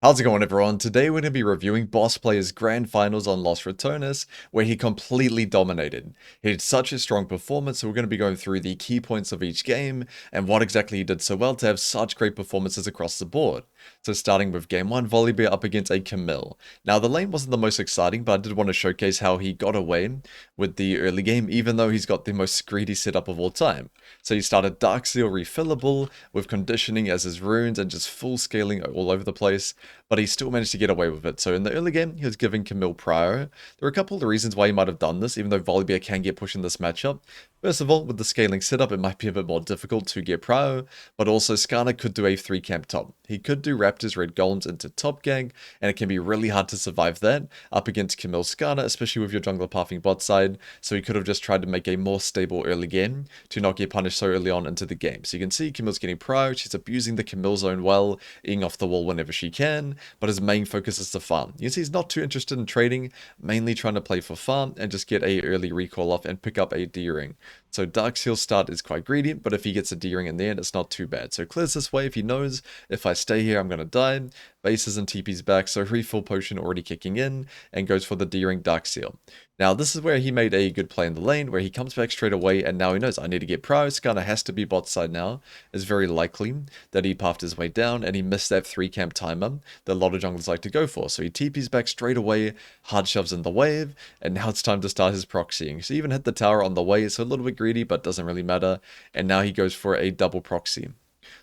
How's it going, everyone? Today we're going to be reviewing Boss Player's Grand Finals on Los Ratones, where he completely dominated. He had such a strong performance, so we're going to be going through the key points of each game, and what exactly he did so well to have such great performances across the board. So starting with Game 1, Volibear up against a Camille. Now the lane wasn't the most exciting, but I did want to showcase how he got away with the early game, even though he's got the most greedy setup of all time. So he started Dark Seal refillable, with conditioning as his runes, and just full scaling all over the place, but he still managed to get away with it. So in the early game, he was giving Camille Prio. There are a couple of reasons why he might have done this, even though Volibear can get pushed in this matchup. First of all, with the scaling setup, it might be a bit more difficult to get Prio, but also Skarner could do a 3-camp top. He could do Raptors Red Golems into top gang, and it can be really hard to survive that up against Camille Skarner, especially with your jungler pathing bot side, so he could have just tried to make a more stable early game to not get punished so early on into the game. So you can see Camille's getting Prio, she's abusing the Camille zone well, eating off the wall whenever she can, but his main focus is to farm. You can see he's not too interested in trading, mainly trying to play for farm and just get a early recall off and pick up a D-ring. So Dark Seal start is quite greedy, but if he gets a D-ring in the end, it's not too bad. So clears this wave, he knows if I stay here, I'm going to die. Bases and TP's back, so refill potion already kicking in, and goes for the D-ring Dark Seal. Now this is where he made a good play in the lane, where he comes back straight away, and now he knows I need to get Prio. Skarner has to be bot side now. It's very likely that he pathed his way down, and he missed that 3-camp timer that a lot of junglers like to go for. So he TP's back straight away, hard shoves in the wave, and now it's time to start his proxying. So he even hit the tower on the way, so a little bit greedy, but doesn't really matter. And now he goes for a double proxy.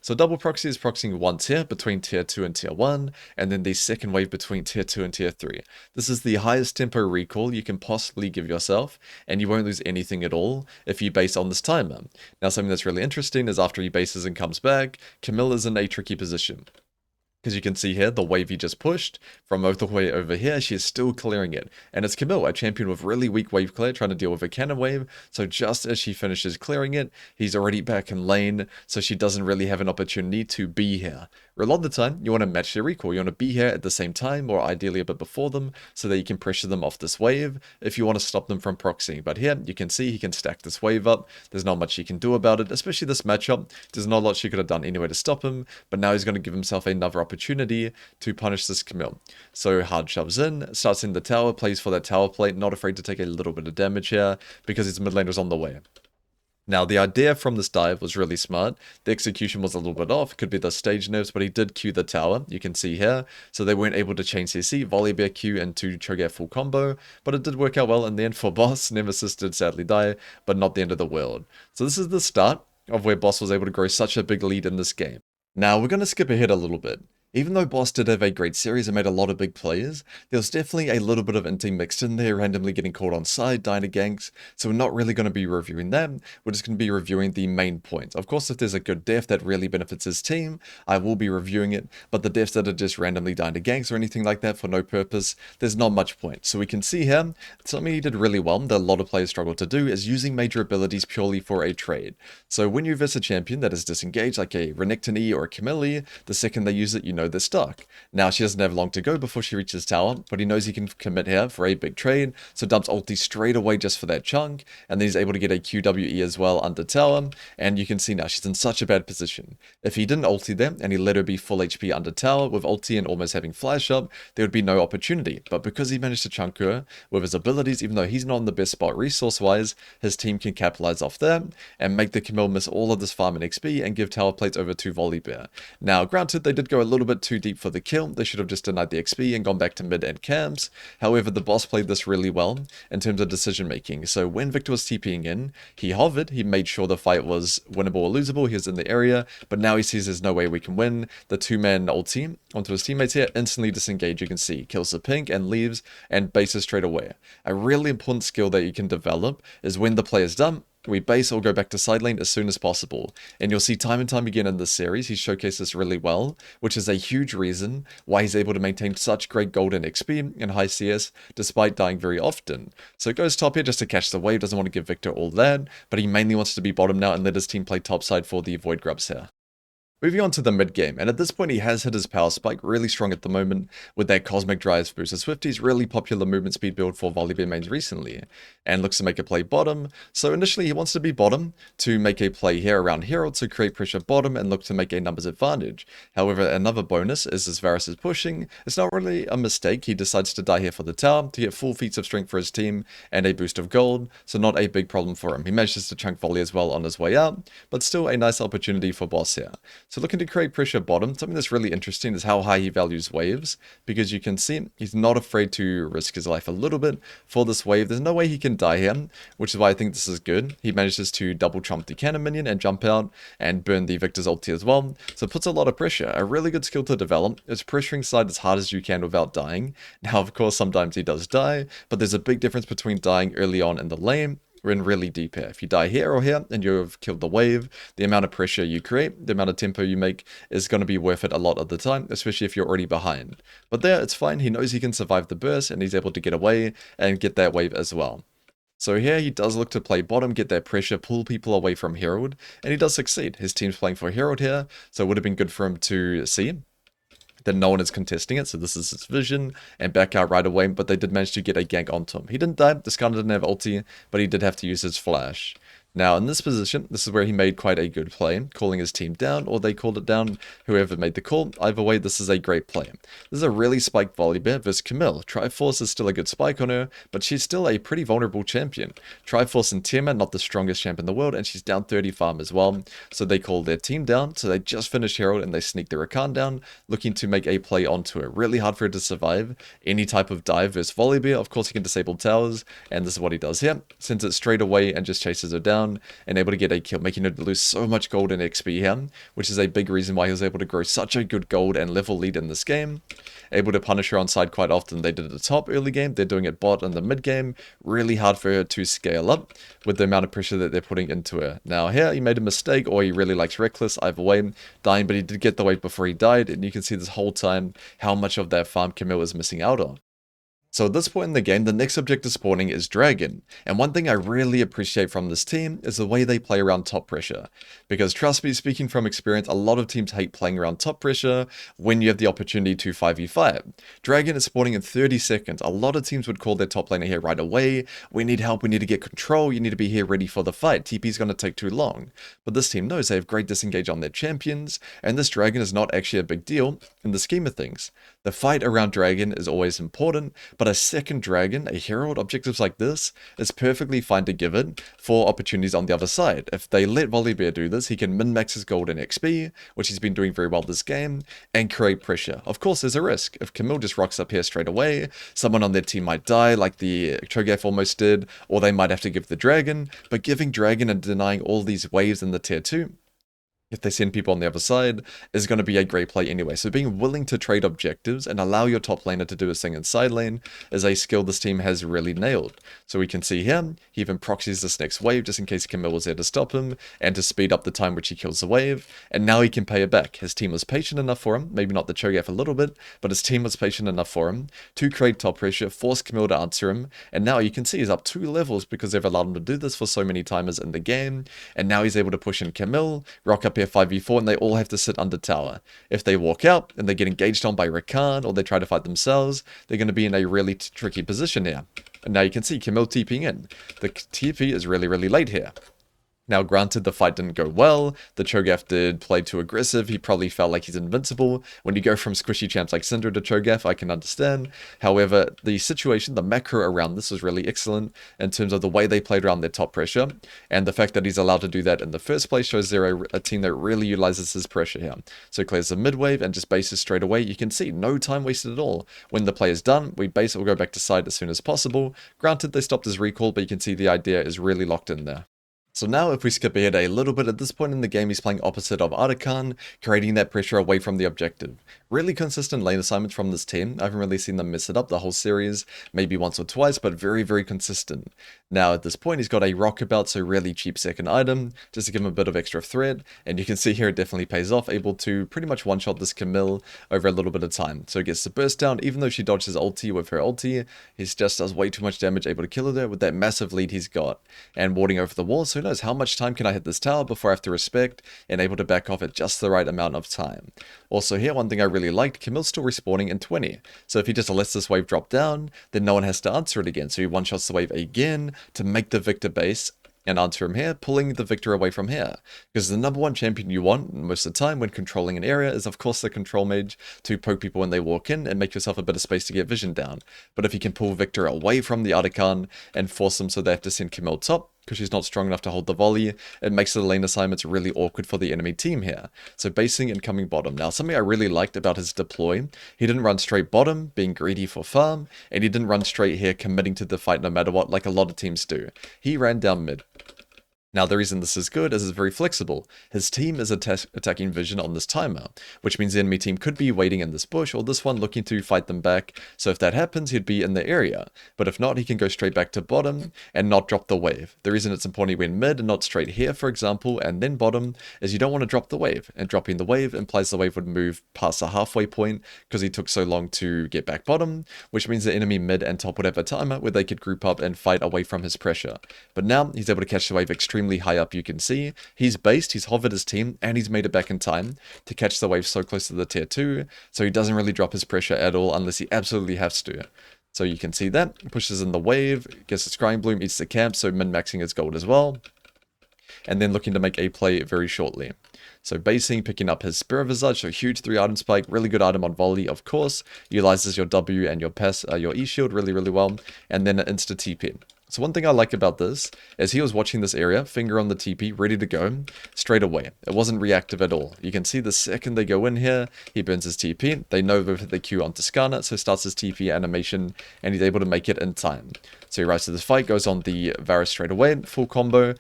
So double proxy is proxying one tier between tier 2 and tier 1, and then the second wave between tier 2 and tier 3. This is the highest tempo recall you can possibly give yourself, and you won't lose anything at all if you base on this timer. Now something that's really interesting is after he bases and comes back, Camille is in a tricky position. Because you can see here, the wave he just pushed from all the way over here, she is still clearing it. And it's Camille, a champion with really weak wave clear, trying to deal with a cannon wave. So just as she finishes clearing it, he's already back in lane, so she doesn't really have an opportunity to be here. A lot of the time, you want to match their recall. You want to be here at the same time, or ideally a bit before them, so that you can pressure them off this wave if you want to stop them from proxying. But here, you can see he can stack this wave up. There's not much she can do about it, especially this matchup. There's not a lot she could have done anyway to stop him, but now he's going to give himself another opportunity to punish this Camille. So hard shoves in, starts in the tower, plays for that tower plate, not afraid to take a little bit of damage here, because his mid laner's on the way. Now, the idea from this dive was really smart. The execution was a little bit off. Could be the stage nerfs, but he did Q the tower. You can see here. So they weren't able to chain CC, Volibear Q, and to trigger full combo. But it did work out well in the end for Boss. Nemesis did sadly die, but not the end of the world. So this is the start of where Boss was able to grow such a big lead in this game. Now, we're going to skip ahead a little bit. Even though Boss did have a great series and made a lot of big plays, there was definitely a little bit of inting mixed in there, randomly getting caught on side, dying to ganks, so we're not really going to be reviewing them, we're just going to be reviewing the main points. Of course, if there's a good def that really benefits his team, I will be reviewing it, but the defs that are just randomly dying to ganks or anything like that for no purpose, there's not much point. So we can see here, something he did really well that a lot of players struggle to do is using major abilities purely for a trade. So when you verse a champion that is disengaged, like a Renekton or a Camille, the second they use it, you know they're stuck. Now she doesn't have long to go before she reaches tower, but he knows he can commit here for a big trade, so dumps ulti straight away just for that chunk, and then he's able to get a QWE as well under tower, and you can see now she's in such a bad position. If he didn't ulti them, and he let her be full HP under tower, with ulti and almost having flash up, there would be no opportunity, but because he managed to chunk her with his abilities, even though he's not in the best spot resource-wise, his team can capitalize off that, and make the Camille miss all of this farm and XP, and give tower plates over to Volibear. Now, granted, they did go a little bit too deep for the kill. They should have just denied the XP and gone back to mid and camps. However, the boss played this really well in terms of decision making. So when Victor was TPing in, he hovered, he made sure the fight was winnable or losable, he was in the area, but now he sees there's no way we can win. The two-man ulti onto his teammates here, instantly disengage, you can see, kills the pink and leaves and bases straight away. A really important skill that you can develop is when the play is done, we base or go back to side lane as soon as possible. And you'll see time and time again in this series, he showcased this really well, which is a huge reason why he's able to maintain such great golden XP and high CS despite dying very often. So it goes top here just to catch the wave, doesn't want to give Victor all that, but he mainly wants to be bottom now and let his team play top side for the Void Grubs here. Moving on to the mid game, and at this point he has hit his power spike really strong at the moment with that Cosmic Drive boosted Swifties, really popular movement speed build for Volibear mains recently, and looks to make a play bottom. So initially he wants to be bottom to make a play here around Herald to create pressure bottom and look to make a numbers advantage. However, another bonus is as Varus is pushing, it's not really a mistake, he decides to die here for the tower to get full feats of strength for his team and a boost of gold, so not a big problem for him. He manages to chunk volley as well on his way out, but still a nice opportunity for Baus here. So looking to create pressure bottom, something that's really interesting is how high he values waves, because you can see he's not afraid to risk his life a little bit for this wave. There's no way he can die here, which is why I think this is good. He manages to double trump the cannon minion and jump out and burn the Victor's ulti as well, so it puts a lot of pressure. A really good skill to develop is pressuring side as hard as you can without dying. Now of course sometimes he does die, but there's a big difference between dying early on in the lane and really deep here. If you die here or here and you've killed the wave, the amount of pressure you create, the amount of tempo you make is going to be worth it a lot of the time, especially if you're already behind. But there, it's fine. He knows he can survive the burst and he's able to get away and get that wave as well. So here he does look to play bottom, get that pressure, pull people away from Herald, and he does succeed. His team's playing for Herald here, so it would have been good for him to see that no one is contesting it, so this is his vision, and back out right away, but they did manage to get a gank onto him. He didn't die, this guy didn't have ulti, but he did have to use his flash. Now, in this position, this is where he made quite a good play, calling his team down, or they called it down, whoever made the call. Either way, this is a great play. This is a really spiked Volibear versus Camille. Triforce is still a good spike on her, but she's still a pretty vulnerable champion. Triforce and Tiamat, not the strongest champ in the world, and she's down 30 farm as well. So they call their team down, so they just finished Herald and they sneak the Rakan down, looking to make a play onto her. Really hard for her to survive any type of dive versus Volibear. Of course, he can disable towers, and this is what he does here. Sends it straight away and just chases her down, and able to get a kill, making her lose so much gold and XP here, which is a big reason why he was able to grow such a good gold and level lead in this game. Able to punish her on side quite often. They did it at the top early game, they're doing it bot in the mid game. Really hard for her to scale up with the amount of pressure that they're putting into her. Now here, he made a mistake, or he really likes Reckless, either way, dying, but he did get the wave before he died, and you can see this whole time how much of that farm Camille is missing out on. So at this point in the game, the next objective spawning is Dragon, and one thing I really appreciate from this team is the way they play around top pressure, because trust me, speaking from experience, a lot of teams hate playing around top pressure when you have the opportunity to 5v5. Dragon is spawning in 30 seconds, a lot of teams would call their top laner here right away, we need help, we need to get control, you need to be here ready for the fight, TP is going to take too long. But this team knows they have great disengage on their champions, and this Dragon is not actually a big deal in the scheme of things. The fight around Dragon is always important, but a second Dragon, a Herald, objectives like this, is perfectly fine to give it for opportunities on the other side. If they let Volibear do this, he can min-max his gold and XP, which he's been doing very well this game, and create pressure. Of course, there's a risk. If Camille just rocks up here straight away, someone on their team might die, like the Cho'Gath almost did, or they might have to give the Dragon, but giving Dragon and denying all these waves in the tier 2, if they send people on the other side, is going to be a great play anyway. So being willing to trade objectives and allow your top laner to do his thing in side lane is a skill this team has really nailed. So we can see here, he even proxies this next wave just in case Camille was there to stop him and to speed up the time which he kills the wave. And now he can pay it back. His team was patient enough for him, maybe not the Cho'Gath a little bit, but his team was patient enough for him to create top pressure, force Camille to answer him. And now you can see he's up 2 levels because they've allowed him to do this for so many timers in the game. And now he's able to push in Camille, rock up here 5v4, and they all have to sit under tower. If they walk out and they get engaged on by Rakan, or they try to fight themselves, they're going to be in a really tricky position here. And now you can see Camille TPing in. The TP is really, really late here. Now, granted, the fight didn't go well. The Cho'Gath did play too aggressive. He probably felt like he's invincible. When you go from squishy champs like Syndra to Cho'Gath, I can understand. However, the situation, the macro around this was really excellent in terms of the way they played around their top pressure. And the fact that he's allowed to do that in the first place shows they're a team that really utilizes his pressure here. So clears the mid wave and just bases straight away. You can see no time wasted at all. When the play is done, we base it, we'll go back to side as soon as possible. Granted, they stopped his recall, but you can see the idea is really locked in there. So now if we skip ahead a little bit, at this point in the game he's playing opposite of Arakan, creating that pressure away from the objective. Really consistent lane assignments from this team. I haven't really seen them mess it up the whole series, maybe once or twice, but very, very consistent. Now at this point, he's got a Rockabelt, so really cheap second item, just to give him a bit of extra threat, and you can see here it definitely pays off, able to pretty much one-shot this Camille over a little bit of time. So he gets the burst down, even though she dodges ulti with her ulti, he just does way too much damage, able to kill her there with that massive lead he's got. And warding over the wall, so who knows how much time can I hit this tower before I have to respect, and able to back off at just the right amount of time. Also here, one thing I really liked, Camille's still respawning in 20. So if he just lets this wave drop down, then no one has to answer it again. So he one-shots the wave again to make the Victor base and answer him here, pulling the Victor away from here. Because the number one champion you want most of the time when controlling an area is of course the control mage to poke people when they walk in and make yourself a bit of space to get vision down. But if you can pull Victor away from the Artican and force them so they have to send Camille top, because she's not strong enough to hold the volley, it makes the lane assignments really awkward for the enemy team here. So basing and coming bottom. Now something I really liked about his deploy, he didn't run straight bottom, being greedy for farm, and he didn't run straight here committing to the fight no matter what like a lot of teams do. He ran down mid. Now the reason this is good is it's very flexible. His team is attacking vision on this timer, which means the enemy team could be waiting in this bush or this one looking to fight them back, so if that happens he'd be in the area. But if not, he can go straight back to bottom and not drop the wave. The reason it's important he went mid and not straight here for example and then bottom is you don't want to drop the wave, and dropping the wave implies the wave would move past the halfway point because he took so long to get back bottom, which means the enemy mid and top would have a timer where they could group up and fight away from his pressure. But now he's able to catch the wave extremely high up. You can see he's based, he's hovered his team, and he's made it back in time to catch the wave so close to the tier 2, so he doesn't really drop his pressure at all unless he absolutely has to. So you can see that, pushes in the wave, gets the Scrying Bloom, eats the camp, so min-maxing his gold as well, and then looking to make a play very shortly. So basing, picking up his Spirit Visage, so huge 3-item spike, really good item on volley, of course, utilizes your W and your pass, your E-shield really, really well, and then an insta TP. So one thing I like about this is he was watching this area, finger on the TP, ready to go, straight away. It wasn't reactive at all. You can see the second they go in here, he burns his TP. They know they've hit the Q onto Skarnet, so starts his TP animation, and he's able to make it in time. So he rises to this fight, goes on the Varus straight away, full combo.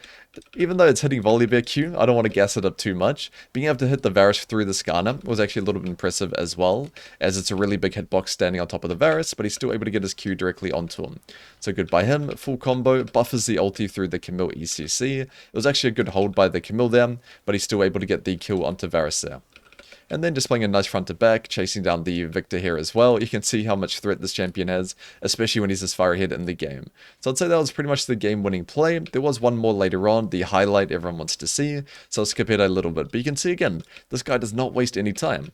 Even though it's hitting Volibear Q, I don't want to gas it up too much. Being able to hit the Varus through the Skarnet was actually a little bit impressive as well, as it's a really big hitbox standing on top of the Varus, but he's still able to get his Q directly onto him. So good by him, full combo, buffers the ulti through the Camille ECC. It was actually a good hold by the Camille there, but he's still able to get the kill onto Varus there. And then just playing a nice front to back, chasing down the Victor here as well. You can see how much threat this champion has, especially when he's this far ahead in the game. So I'd say that was pretty much the game-winning play. There was one more later on, the highlight everyone wants to see, so I'll skip it a little bit. But you can see again, this guy does not waste any time.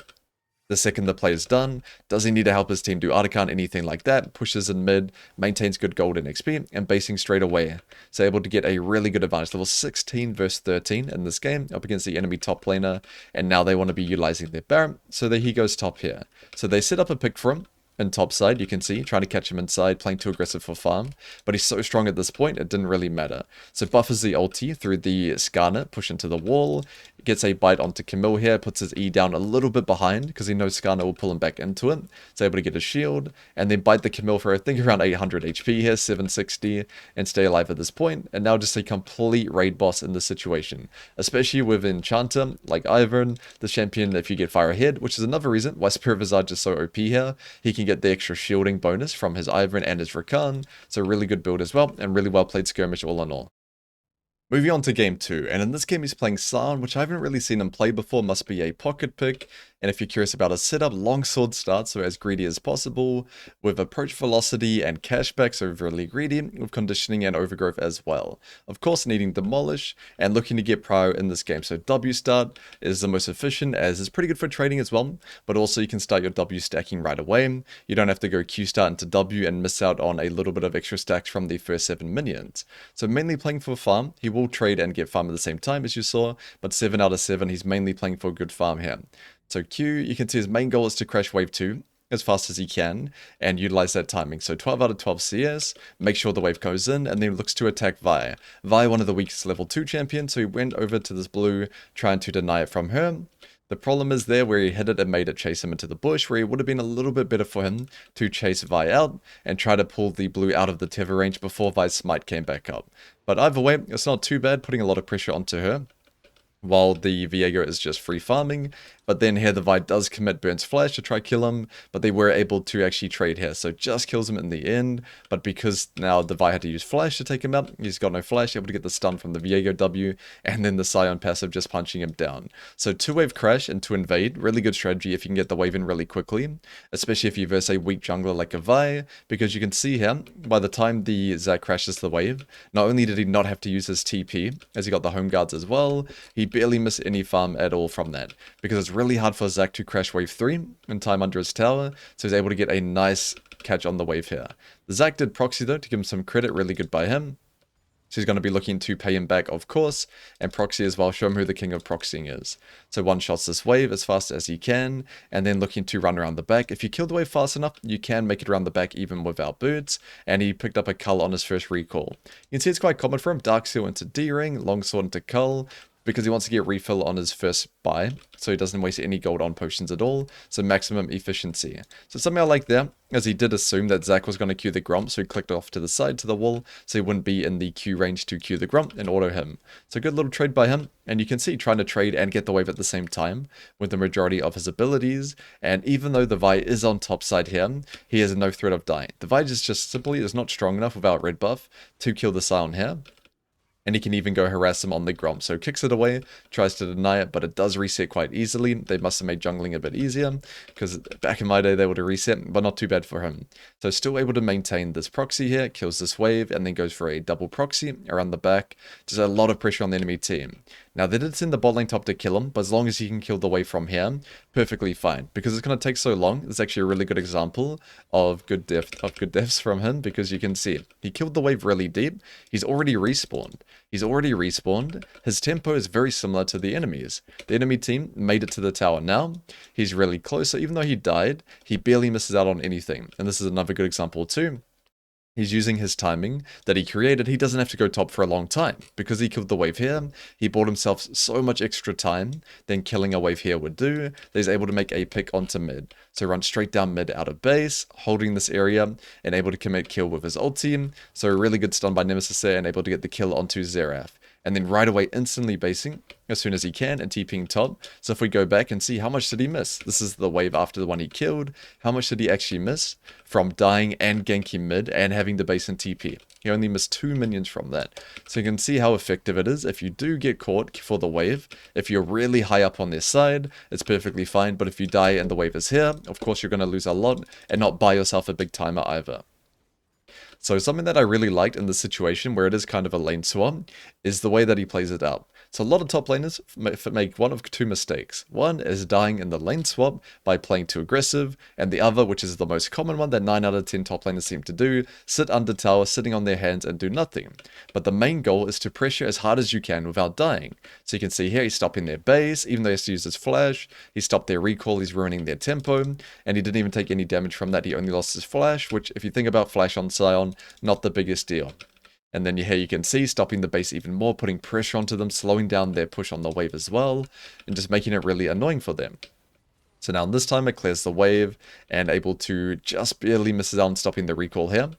The second the play is done, doesn't need to help his team do Artican, anything like that, pushes in mid, maintains good gold and XP, and basing straight away. So able to get a really good advantage, level 16 versus 13 in this game, up against the enemy top laner, and now they want to be utilizing their Baron, so there he goes top here. So they set up a pick for him, and top side, you can see, trying to catch him inside, playing too aggressive for farm, but he's so strong at this point, it didn't really matter. So buffers the ulti through the Skarnet, push into the wall, gets a bite onto Camille here, puts his E down a little bit behind, because he knows Skarnet will pull him back into it, so able to get a shield, and then bite the Camille for I think around 800 HP here, 760, and stay alive at this point, and now just a complete raid boss in this situation, especially with Enchanter, like Ivern, the champion if you get fire ahead, which is another reason why Spirit Visage is so OP here. He can get the extra shielding bonus from his Ivern and his Rakan, so really good build as well, and really well played skirmish all in all. Moving on to game 2, and in this game he's playing Sion, which I haven't really seen him play before, must be a pocket pick. And if you're curious about his setup, longsword start, so as greedy as possible, with approach velocity and cashback, so really greedy, with conditioning and overgrowth as well. Of course, needing demolish, and looking to get prio in this game. So W start is the most efficient, as it's pretty good for trading as well, but also you can start your W stacking right away. You don't have to go Q start into W and miss out on a little bit of extra stacks from the first 7 minions. So mainly playing for farm, he will trade and get farm at the same time as you saw, but 7 out of 7, he's mainly playing for good farm here. So Q, you can see his main goal is to crash wave 2 as fast as he can and utilize that timing. So 12 out of 12 CS, make sure the wave goes in, and then looks to attack Vi. Vi, one of the weakest level 2 champions, so he went over to this blue trying to deny it from her. The problem is there where he hit it and made it chase him into the bush, where it would have been a little bit better for him to chase Vi out and try to pull the blue out of the tether range before Vi's smite came back up. But either way, it's not too bad, putting a lot of pressure onto her. while the Viego is just free farming. But then here the Vi does commit Burns Flash to try kill him, but they were able to actually trade here, so just kills him in the end. But because now the Vi had to use Flash to take him out, he's got no Flash, able to get the stun from the Viego W, and then the Sion passive just punching him down. So 2-wave crash and 2 invade, really good strategy if you can get the wave in really quickly, especially if you verse a weak jungler like a Vi, because you can see here, by the time the Zac crashes the wave, not only did he not have to use his TP, as he got the home guards as well, he barely missed any farm at all from that, because it's really hard for Zac to crash wave 3 in time under his tower, so he's able to get a nice catch on the wave here. The Zac did proxy though, to give him some credit, really good by him. So he's going to be looking to pay him back, of course, and proxy as well, show him who the king of proxying is. So one-shots this wave as fast as he can, and then looking to run around the back. If you kill the wave fast enough, you can make it around the back even without boots, and he picked up a cull on his first recall. You can see it's quite common for him, Dark Seal into D-Ring, Longsword into cull, because he wants to get refill on his first buy, so he doesn't waste any gold on potions at all, so maximum efficiency. So something I like there, as he did assume that Zac was going to Q the Gromp, so he clicked off to the side to the wall, so he wouldn't be in the Q range to Q the Gromp and auto him. So good little trade by him, and you can see trying to trade and get the wave at the same time, with the majority of his abilities, and even though the Vi is on top side here, he has no threat of dying. The Vi just simply is not strong enough without red buff to kill the Sion here. And he can even go harass him on the Gromp. So kicks it away, tries to deny it, but it does reset quite easily. They must have made jungling a bit easier, because back in my day they would have reset, but not too bad for him. So still able to maintain this proxy here, kills this wave, and then goes for a double proxy around the back. Just a lot of pressure on the enemy team. Now they did send the bot lane top to kill him, but as long as he can kill the wave from here, perfectly fine. Because it's going to take so long, it's actually a really good example of good deaths from him, because you can see he killed the wave really deep. He's already respawned. His tempo is very similar to the enemy's. The enemy team made it to the tower now. He's really close, so even though he died, he barely misses out on anything. And this is another good example too. He's using his timing that he created. He doesn't have to go top for a long time. Because he killed the wave here, he bought himself so much extra time than killing a wave here would do, that he's able to make a pick onto mid. So run straight down mid out of base, holding this area, and able to commit kill with his ulti. So a really good stun by Nemesis there, and able to get the kill onto Xerath. And then right away instantly basing as soon as he can and TPing top. So if we go back and see how much did he miss? This is the wave after the one he killed. How much did he actually miss from dying and ganking mid and having to base and TP? He only missed 2 minions from that. So you can see how effective it is. If you do get caught for the wave, if you're really high up on their side, it's perfectly fine. But if you die and the wave is here, of course you're going to lose a lot and not buy yourself a big timer either. So something that I really liked in this situation, where it is kind of a lane swap, is the way that he plays it out. So a lot of top laners make one of two mistakes. One is dying in the lane swap by playing too aggressive, and the other, which is the most common one that 9 out of 10 top laners seem to do, sit under tower, sitting on their hands and do nothing. But the main goal is to pressure as hard as you can without dying. So you can see here he's stopping their base, even though he has to use his flash, he stopped their recall, he's ruining their tempo, and he didn't even take any damage from that, he only lost his flash, which if you think about flash on Sion, not the biggest deal. And then here you can see stopping the base even more, putting pressure onto them, slowing down their push on the wave as well, and just making it really annoying for them. So now this time it clears the wave and able to just barely miss out on stopping the recall here,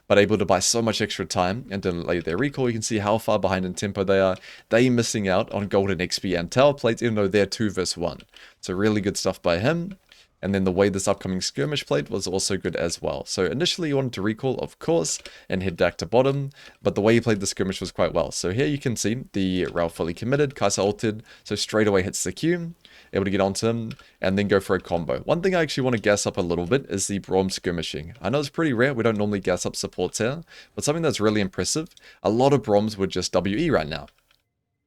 but able to buy so much extra time and delay their recall. You can see how far behind in tempo they are. They missing out on golden XP and tower plates, even though they're 2 versus 1. So really good stuff by him. And then the way this upcoming skirmish played was also good as well. So initially you wanted to recall, of course, and head back to bottom, but the way he played the skirmish was quite well. So here you can see the Rao fully committed, Kai'Sa ulted, so straight away hits the Q, able to get onto him, and then go for a combo. One thing I actually want to gas up a little bit is the Braum skirmishing. I know it's pretty rare, we don't normally gas up supports here, but something that's really impressive, a lot of Braums would just WE right now.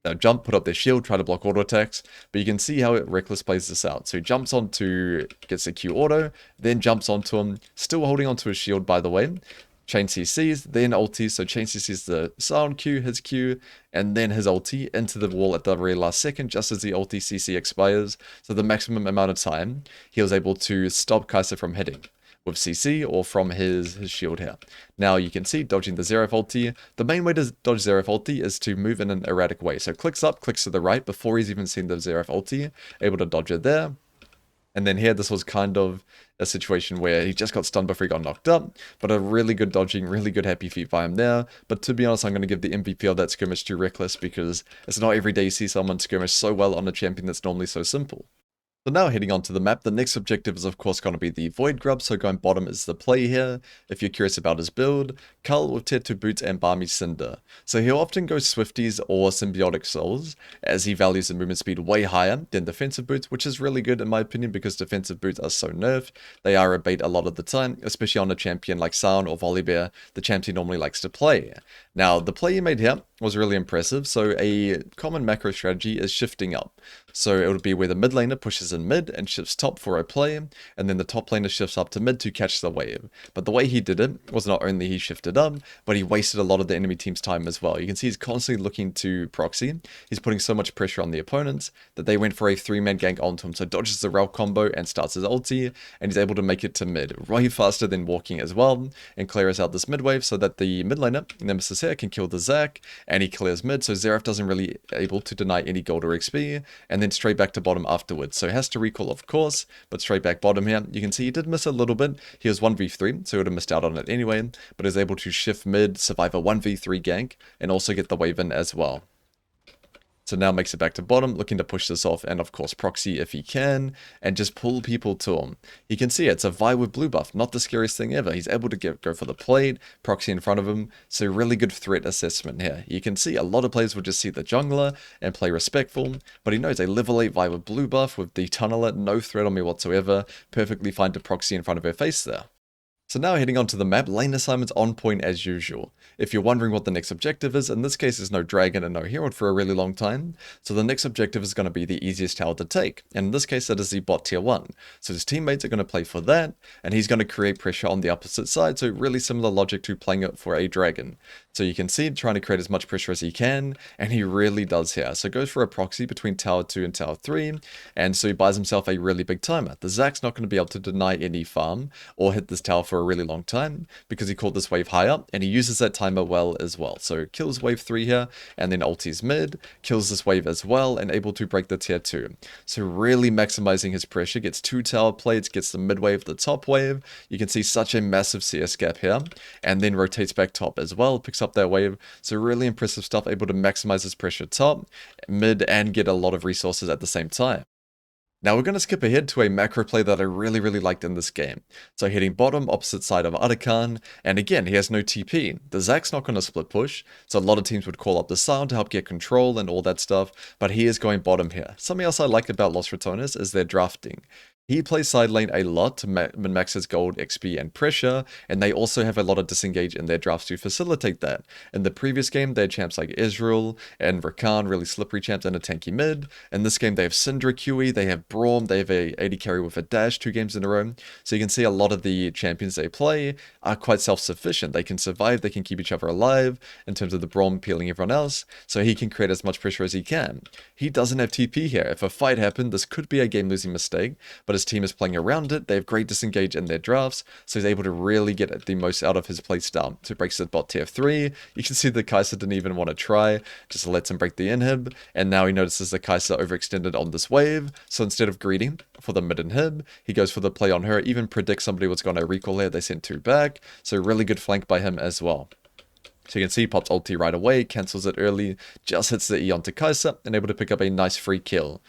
They'll jump, put up their shield, try to block auto attacks, but you can see how Reckless plays this out. So he jumps onto, gets a Q auto, then jumps onto him, still holding onto his shield by the way. Chain CCs, then ulti, so chain CCs the sound Q, his Q, and then his ulti into the wall at the very last second, just as the ulti CC expires. So the maximum amount of time, he was able to stop Kai'Sa from hitting with CC or from his shield here. Now you can see dodging the Xerath ulti. The main way to dodge Xerath ulti is to move in an erratic way. So clicks up, clicks to the right before he's even seen the Xerath ulti, able to dodge it there. And then here, this was kind of a situation where he just got stunned before he got knocked up, but a really good dodging, really good happy feet by him there. But to be honest, I'm going to give the MVP of that skirmish to Reckless because it's not every day you see someone skirmish so well on a champion that's normally so simple. So now heading onto the map, the next objective is of course going to be the Void Grub, so going bottom is the play here. If you're curious about his build, Cull with Tier 2 Boots and Balmy Cinder. So he'll often go Swifties or Symbiotic Souls, as he values the movement speed way higher than Defensive Boots, which is really good in my opinion because Defensive Boots are so nerfed. They are a bait a lot of the time, especially on a champion like Sion or Volibear, the champion normally likes to play. Now, the play he made here was really impressive, so a common macro strategy is shifting up. So it would be where the mid laner pushes in mid and shifts top for a play, and then the top laner shifts up to mid to catch the wave. But the way he did it was not only he shifted up, but he wasted a lot of the enemy team's time as well. You can see he's constantly looking to proxy. He's putting so much pressure on the opponents that they went for a 3-man gank onto him, so dodges the Rel combo and starts his ulti, and he's able to make it to mid way faster than walking as well, and clears out this mid wave so that the mid laner, Nemesis here, can kill the Zac, and he clears mid, so Xerath doesn't really able to deny any gold or XP, and then straight back to bottom afterwards. So he has to recall, of course, but straight back bottom here. You can see he did miss a little bit. He was 1v3, so he would have missed out on it anyway, but is able to shift mid, survive a 1v3 gank, and also get the wave in as well. So now makes it back to bottom, looking to push this off, and of course proxy if he can, and just pull people to him. You can see it's a Vi with blue buff, not the scariest thing ever. He's able to go for the plate, proxy in front of him, so really good threat assessment here. You can see a lot of players will just see the jungler and play respectful, but he knows a level 8 Vi with blue buff with the tunneler, no threat on me whatsoever, perfectly fine to proxy in front of her face there. So now heading onto the map, lane assignments on point as usual. If you're wondering what the next objective is, in this case there's no dragon and no herald for a really long time, so the next objective is going to be the easiest tower to take, and in this case that is the bot tier 1. So his teammates are going to play for that, and he's going to create pressure on the opposite side, so really similar logic to playing it for a dragon. So you can see trying to create as much pressure as he can, and he really does here. So goes for a proxy between tower 2 and tower 3, and so he buys himself a really big timer. The Zac's not going to be able to deny any farm or hit this tower for a really long time because he caught this wave high up, and he uses that timer well as well. So kills wave 3 here, and then ultis mid, kills this wave as well, and able to break the tier 2. So really maximizing his pressure, gets 2 tower plates, gets the mid wave, the top wave. You can see such a massive CS gap here, and then rotates back top as well, picks up that wave. So really impressive stuff, able to maximize his pressure top, mid, and get a lot of resources at the same time. Now we're going to skip ahead to a macro play that I really liked in this game. So hitting bottom, opposite side of Arakan, and again, he has no TP. The Zac's not going to split push, so a lot of teams would call up the Sion to help get control and all that stuff, but he is going bottom here. Something else I like about Los Ratones is their drafting. He plays side lane a lot to min-max his gold, XP, and pressure, and they also have a lot of disengage in their drafts to facilitate that. In the previous game, they had champs like Israel and Rakan, really slippery champs, and a tanky mid. In this game, they have Syndra QE, they have Braum, they have a AD carry with a dash 2 games in a row. So you can see a lot of the champions they play are quite self-sufficient. They can survive, they can keep each other alive in terms of the Braum peeling everyone else, so he can create as much pressure as he can. He doesn't have TP here. If a fight happened, this could be a game-losing mistake, but his team is playing around it. They have great disengage in their drafts, so he's able to really get the most out of his playstyle. So breaks the bot tier 3. You can see the Kai'Sa didn't even want to try, just lets him break the inhib, and now he notices the Kai'Sa overextended on this wave, so instead of greeting for the mid inhib, he goes for the play on her, even predicts somebody was going to recall here. They sent 2 back, so really good flank by him as well. So you can see he pops ulti right away, cancels it early, just hits the E onto Kai'Sa, and able to pick up a nice free kill.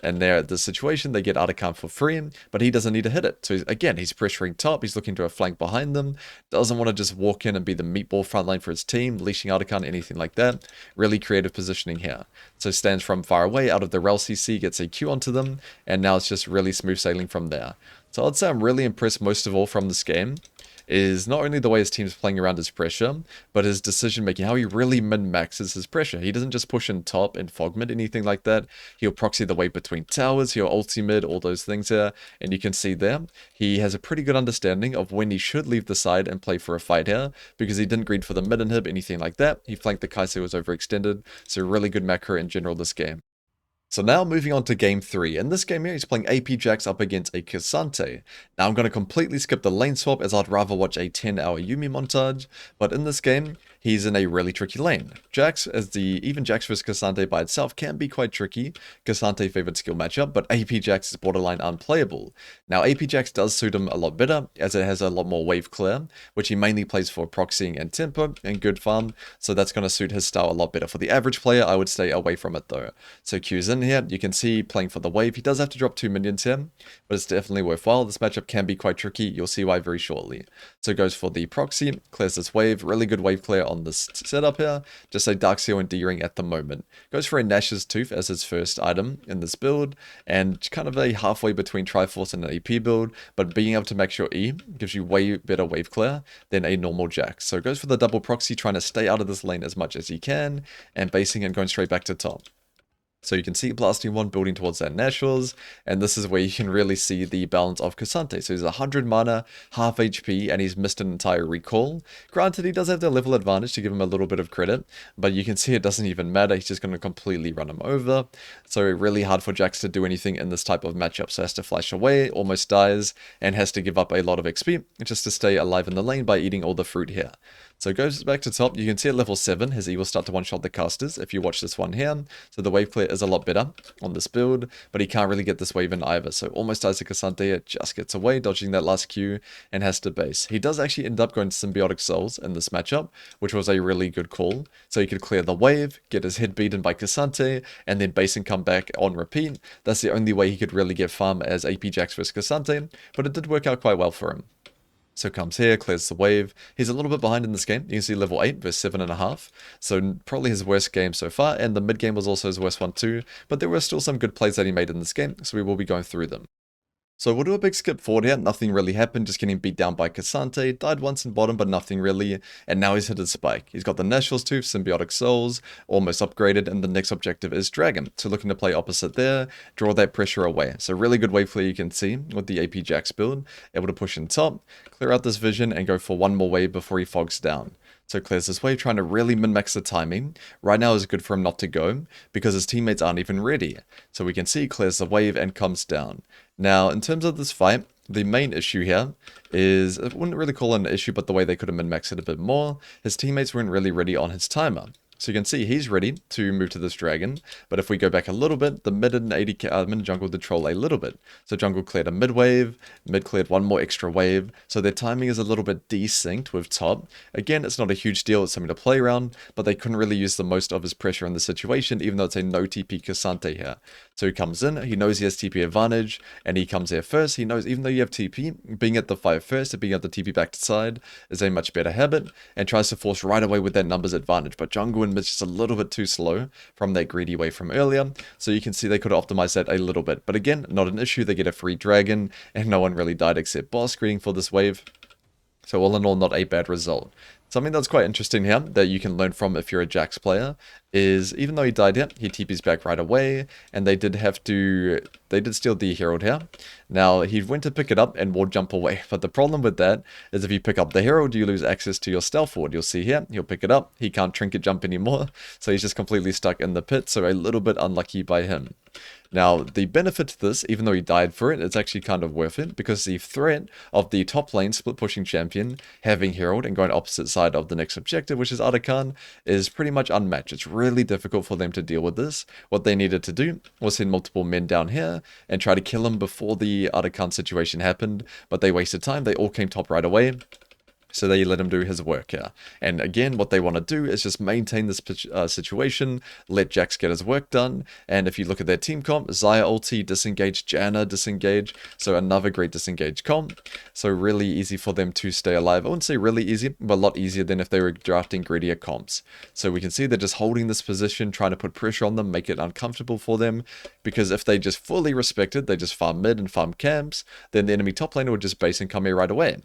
And there at the situation, they get Arakan for free, but he doesn't need to hit it. So again, he's pressuring top, he's looking to a flank behind them, doesn't want to just walk in and be the meatball frontline for his team, leashing Arakan, anything like that. Really creative positioning here. So stands from far away, out of the Rel CC, gets a Q onto them, and now it's just really smooth sailing from there. So I'd say I'm really impressed most of all from this game is not only the way his team's playing around his pressure, but his decision making, how he really min-maxes his pressure. He doesn't just push in top and fog mid, anything like that. He'll proxy the way between towers, he'll ulti mid, all those things here, and you can see there, he has a pretty good understanding of when he should leave the side and play for a fight here, because he didn't greed for the mid inhib, anything like that. He flanked the Kai'Sa who was overextended, so really good macro in general this game. So now moving on to game 3. In this game here, he's playing AP Jax up against a Cassante. Now I'm going to completely skip the lane swap as I'd rather watch a 10-hour Yuumi montage, but in this game, he's in a really tricky lane. Even Jax vs Cassante by itself can be quite tricky. Cassante favored skill matchup, but AP Jax is borderline unplayable. Now AP Jax does suit him a lot better, as it has a lot more wave clear, which he mainly plays for proxying and tempo and good farm, so that's going to suit his style a lot better. For the average player, I would stay away from it though. So Q's in here, you can see playing for the wave. He does have to drop 2 minions here, but it's definitely worthwhile. This matchup can be quite tricky. You'll see why very shortly. So goes for the proxy, clears this wave. Really good wave clear on this setup here. Just a Dark Seal and D-Ring at the moment. Goes for a Nash's Tooth as his first item in this build, and kind of a halfway between Triforce and an AP build, but being able to max your E gives you way better wave clear than a normal Jax. So goes for the double proxy, trying to stay out of this lane as much as he can, and basing and going straight back to top. So you can see blasting 1 building towards that Nashor's, and this is where you can really see the balance of Cassante. So he's 100 mana, half HP, and he's missed an entire recall. Granted, he does have the level advantage to give him a little bit of credit, but you can see it doesn't even matter. He's just going to completely run him over. So really hard for Jax to do anything in this type of matchup. So has to flash away, almost dies, and has to give up a lot of XP just to stay alive in the lane by eating all the fruit here. So goes back to top. You can see at level 7, his E will start to one-shot the casters if you watch this one here. So the wave clear is a lot better on this build, but he can't really get this wave in either. So almost dies to Cassante, it just gets away, dodging that last Q, and has to base. He does actually end up going to Symbiotic Souls in this matchup, which was a really good call. So he could clear the wave, get his head beaten by Cassante, and then base and come back on repeat. That's the only way he could really get farm as AP Jax vs Cassante, but it did work out quite well for him. So comes here, clears the wave. He's a little bit behind in this game. You can see level 8 versus 7.5. So probably his worst game so far. And the mid game was also his worst one too. But there were still some good plays that he made in this game. So we will be going through them. So we'll do a big skip forward here. Nothing really happened, just getting beat down by Cassante. Died once in bottom, but nothing really. And now he's hit his spike. He's got the Nashor's Tooth, Symbiotic Souls, almost upgraded, and the next objective is Dragon. So looking to play opposite there, draw that pressure away. So really good wave clear you can see with the AP Jax build. Able to push in top, clear out this vision, and go for one more wave before he fogs down. So clears this wave, trying to really min-max the timing. Right now is good for him not to go, because his teammates aren't even ready. So we can see he clears the wave and comes down. Now, in terms of this fight, the main issue here is, I wouldn't really call it an issue, but the way they could have min-maxed it a bit more. His teammates weren't really ready on his timer. So you can see he's ready to move to this dragon, but if we go back a little bit, the mid and mid jungle did troll a little bit. So jungle cleared a mid wave, mid cleared one more extra wave, so their timing is a little bit desynced with top. Again, it's not a huge deal, it's something to play around, but they couldn't really use the most of his pressure in the situation, even though it's a no TP Cassante here. So he comes in, he knows he has TP advantage, and he comes here first. He knows even though you have TP, being at the 5 first and being at the TP back to side is a much better habit, and tries to force right away with that numbers advantage, but jungle and mid's just a little bit too slow from that greedy wave from earlier, so you can see they could have optimized that a little bit, but again, not an issue. They get a free dragon, and no one really died except Baus greeting for this wave. So all in all, not a bad result. Something that's quite interesting here that you can learn from if you're a Jax player is, even though he died here, he TP's back right away, and they did steal the Herald here. Now, he went to pick it up and ward jump away, but the problem with that is if you pick up the Herald, you lose access to your stealth ward. You'll see here, he'll pick it up, he can't trinket jump anymore, so he's just completely stuck in the pit, so a little bit unlucky by him. Now, the benefit to this, even though he died for it, it's actually kind of worth it, because the threat of the top lane split pushing champion having Herald and going opposite side of the next objective, which is Arakan, is pretty much unmatched. It's really difficult for them to deal with this. What they needed to do was send multiple men down here and try to kill him before the Arakan situation happened, but they wasted time. They all came top right away. So they let him do his work here. And again, what they want to do is just maintain this situation, let Jax get his work done. And if you look at their team comp, Xayah ulti, disengage, Janna, disengage. So another great disengage comp. So really easy for them to stay alive. I wouldn't say really easy, but a lot easier than if they were drafting greedier comps. So we can see they're just holding this position, trying to put pressure on them, make it uncomfortable for them. Because if they just fully respect it, they just farm mid and farm camps, then the enemy top laner would just base and come here right away.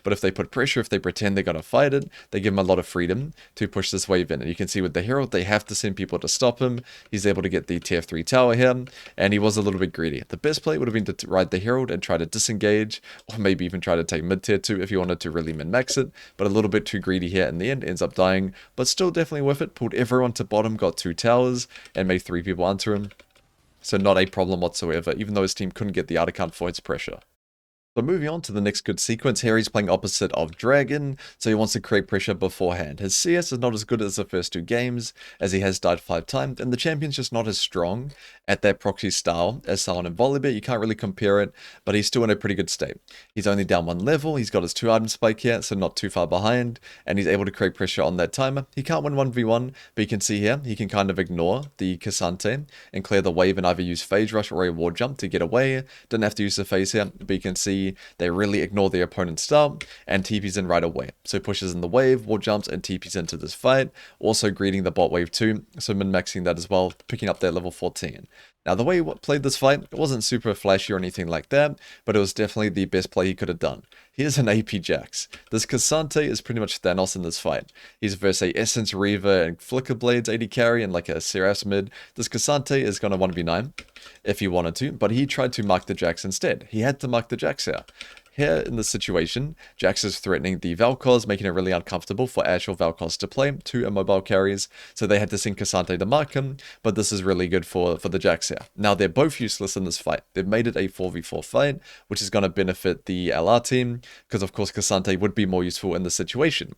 But if they put pressure, if they pretend they're going to fight it, they give him a lot of freedom to push this wave in. And you can see with the Herald, they have to send people to stop him. He's able to get the tier 3 tower here, and he was a little bit greedy. The best play would have been to ride the Herald and try to disengage, or maybe even try to take mid tier 2 if you wanted to really min-max it, but a little bit too greedy here in the end, ends up dying, but still definitely worth it. Pulled everyone to bottom, got 2 towers, and made 3 people onto him. So not a problem whatsoever, even though his team couldn't get the out account for its pressure. So moving on to the next good sequence here, he's playing opposite of Dragon, so he wants to create pressure beforehand. His CS is not as good as the first 2 games, as he has died 5 times, and the champion's just not as strong at that proxy style as Sion and Volibear. You can't really compare it, but he's still in a pretty good state. He's only down 1 level, he's got his 2 item spike here, so not too far behind, and he's able to create pressure on that timer. He can't win 1v1, but you can see here, he can kind of ignore the Cassante and clear the wave and either use phase rush or a ward jump to get away. Didn't have to use the phase here, but you can see they really ignore the opponent's style and TP's in right away. So pushes in the wave, wall jumps, and TP's into this fight. Also greeting the bot wave too, so min-maxing that as well, picking up that level 14. Now the way he played this fight, it wasn't super flashy or anything like that, but it was definitely the best play he could have done. Here's an AP Jax. This Cassante is pretty much Thanos in this fight. He's versus a Essence Reaver and Flicker Blades AD carry and like a Seraph mid. This Cassante is going to 1v9 if he wanted to, but he tried to mark the Jax instead. He had to mark the Jax here. Here in this situation, Jax is threatening the Valkos, making it really uncomfortable for Ashe or Valkos to play, 2 immobile carries, so they had to send Cassante to mark him, but this is really good for the Jax here. Now they're both useless in this fight. They've made it a 4v4 fight, which is going to benefit the LR team, because of course Cassante would be more useful in this situation.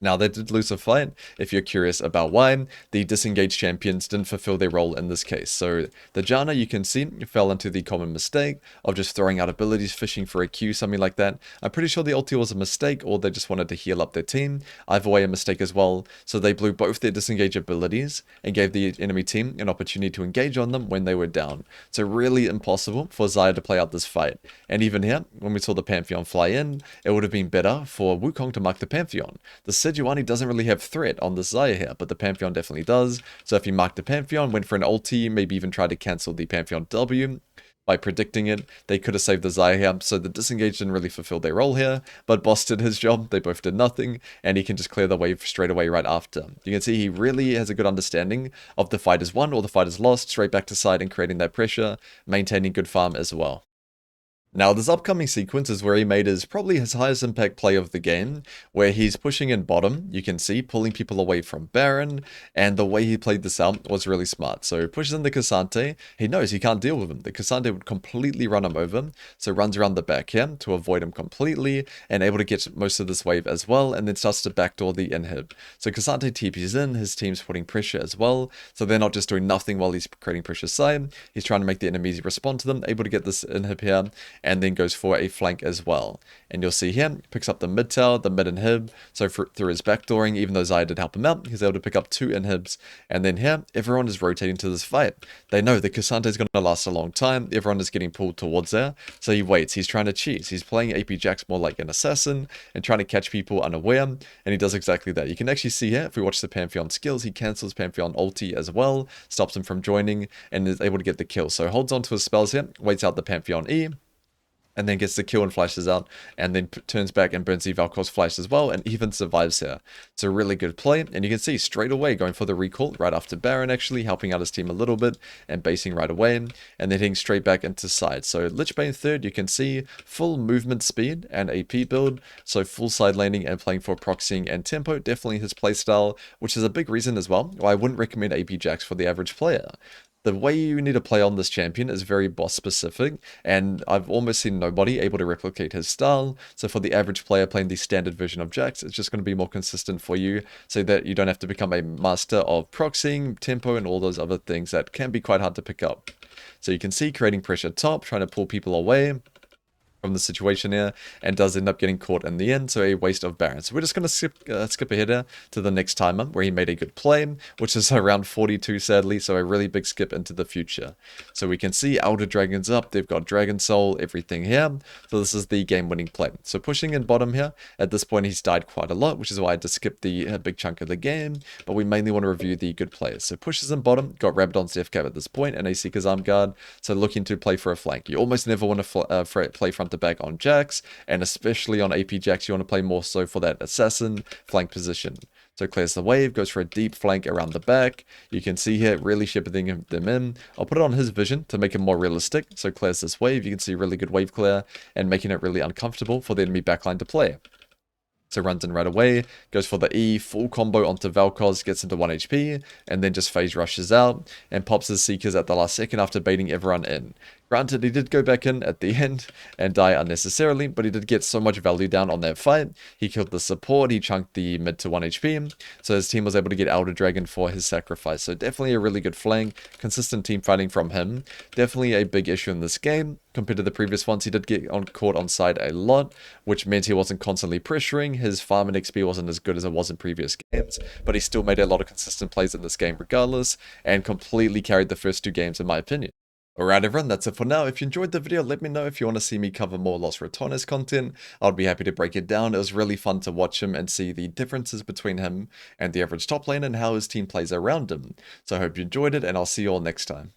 Now, they did lose a fight. If you're curious about why, the disengaged champions didn't fulfill their role in this case. So, the Janna, you can see, fell into the common mistake of just throwing out abilities, fishing for a Q, something like that. I'm pretty sure the ulti was a mistake, or they just wanted to heal up their team. Either way, a mistake as well. So, they blew both their disengage abilities and gave the enemy team an opportunity to engage on them when they were down. So, really impossible for Xayah to play out this fight. And even here, when we saw the Pantheon fly in, it would have been better for Wukong to mark the Pantheon. The Sejuani doesn't really have threat on this Xayah here, but the Pantheon definitely does. So if you marked the Pantheon, went for an ulti, maybe even tried to cancel the Pantheon W by predicting it, they could have saved the Xayah here. So the disengage didn't really fulfill their role here, but Boss did his job. They both did nothing, and he can just clear the wave straight away right after. You can see he really has a good understanding of the fight is won or the fight is lost, straight back to side and creating that pressure, maintaining good farm as well. Now, this upcoming sequence is where he made probably his highest impact play of the game, where he's pushing in bottom, you can see, pulling people away from Baron, and the way he played this out was really smart. So he pushes in the Cassante, he knows he can't deal with him. The Cassante would completely run him over, so runs around the back here to avoid him completely, and able to get most of this wave as well, and then starts to backdoor the inhib. So Cassante TPs in, his team's putting pressure as well, so they're not just doing nothing while he's creating pressure side, he's trying to make the enemies respond to them, able to get this inhib here, and then goes for a flank as well. And you'll see here, picks up the mid tower, the mid inhib, so through his backdooring, even though Xayah did help him out, he's able to pick up 2 inhibs, and then here, everyone is rotating to this fight. They know the Cassante is going to last a long time, everyone is getting pulled towards there, so he waits, he's trying to cheese, he's playing AP Jax more like an assassin, and trying to catch people unaware, and he does exactly that. You can actually see here, if we watch the Pantheon skills, he cancels Pantheon ulti as well, stops him from joining, and is able to get the kill. So holds on to his spells here, waits out the Pantheon E, and then gets the kill and flashes out, and then turns back and burns the Valkor's flash as well, and even survives here. It's a really good play, and you can see straight away going for the recall right after Baron, actually helping out his team a little bit, and basing right away, and then hitting straight back into side. So Lichbane third, you can see full movement speed and AP build, so full side laning and playing for proxying and tempo, definitely his playstyle, which is a big reason as well why I wouldn't recommend AP Jax for the average player. The way you need to play on this champion is very boss specific, and I've almost seen nobody able to replicate his style. So for the average player playing the standard version of Jax, it's just going to be more consistent for you, so that you don't have to become a master of proxying, tempo, and all those other things that can be quite hard to pick up. So you can see creating pressure top, trying to pull people away from the situation here, and does end up getting caught in the end, so a waste of Baron. So we're just going to skip ahead here to the next timer, where he made a good play, which is around 42 sadly, so a really big skip into the future. So we can see Elder Dragon's up, they've got Dragon Soul, everything here, so this is the game-winning play. So pushing in bottom here, at this point he's died quite a lot, which is why I had to skip the big chunk of the game, but we mainly want to review the good players. So pushes in bottom, got Rabadon's Death Cap at this point, and a Seeker's Arm Guard, so looking to play for a flank. You almost never want to play front to back on Jax, and especially on AP Jax, you want to play more so for that assassin flank position. So clears the wave, goes for a deep flank around the back. You can see here, really shepherding them in. I'll put it on his vision to make it more realistic. So clears this wave, you can see really good wave clear, and making it really uncomfortable for the enemy backline to play. So runs in right away, goes for the E, full combo onto Vel'Koz, gets into 1 HP, and then just phase rushes out, and pops his Seekers at the last second after baiting everyone in. Granted, he did go back in at the end and die unnecessarily, but he did get so much value down on that fight. He killed the support, he chunked the mid to 1 HP, so his team was able to get Elder Dragon for his sacrifice. So definitely a really good flank, consistent team fighting from him. Definitely a big issue in this game. Compared to the previous ones, he did get caught on side a lot, which meant he wasn't constantly pressuring. His farm and XP wasn't as good as it was in previous games, but he still made a lot of consistent plays in this game regardless, and completely carried the first 2 games in my opinion. Alright everyone, that's it for now. If you enjoyed the video, let me know if you want to see me cover more Los Ratones content. I'd be happy to break it down. It was really fun to watch him and see the differences between him and the average top lane and how his team plays around him. So I hope you enjoyed it, and I'll see you all next time.